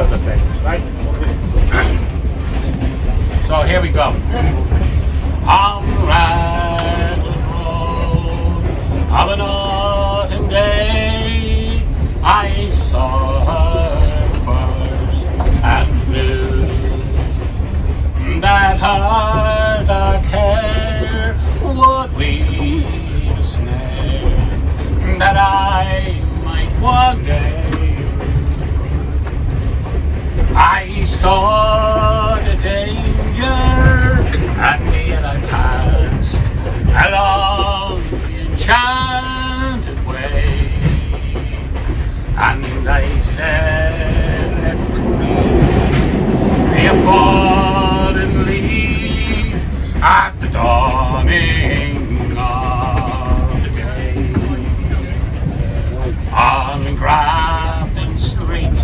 the things, right? So here we go. On Raglan Road of an autumn day, I saw her first and knew that her dark hair would weave a snare that I might one day. I saw the danger, and yet I passed along the enchanted way, and I said, let grief be a fallen leaf at the dawning of the day. On Grafton Street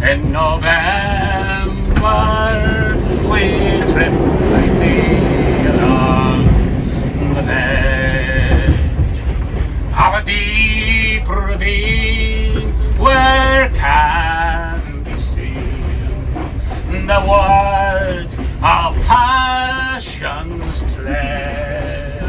in November, we tripped lightly along the edge of a deep ravine where can be seen the words of passion's pledge.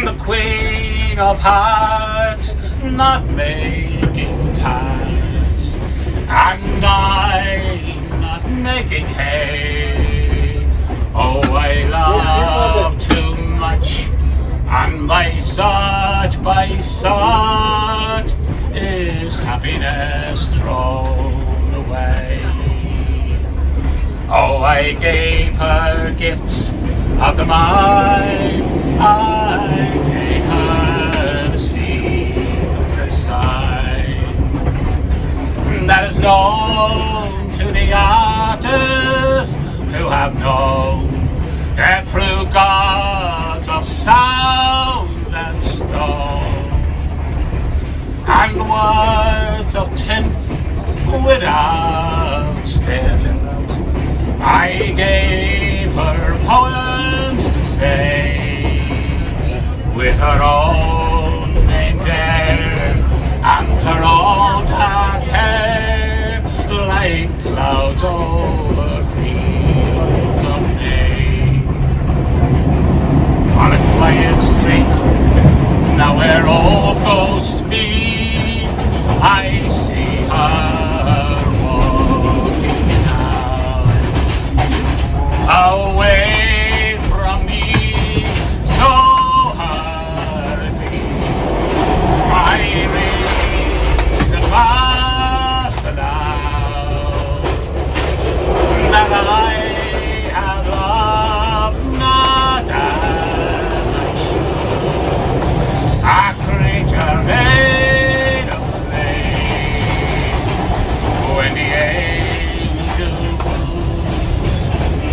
The Queen of Hearts not making ties, and I not making hay. Oh, I love too much, and by such is happiness thrown away. Oh, I gave her gifts of the mind, I gave her the secret sign that is known to the artists who have known that through gods of sound and stone and words of tint without stint, I gave her poems to say with her own name there and her own dark hair, like clouds over fields of May. On a quiet street, now where all ghosts meet, I see her walking now, away from me, so hardly. I raise a glass aloud that I have loved not as I should, a creature made of flame. When the angel woos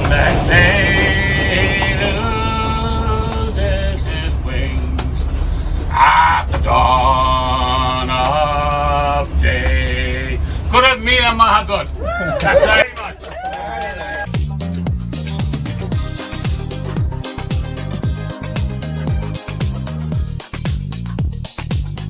that day loses his wings at the dawn of day. Good as me and Maha good. That's very much.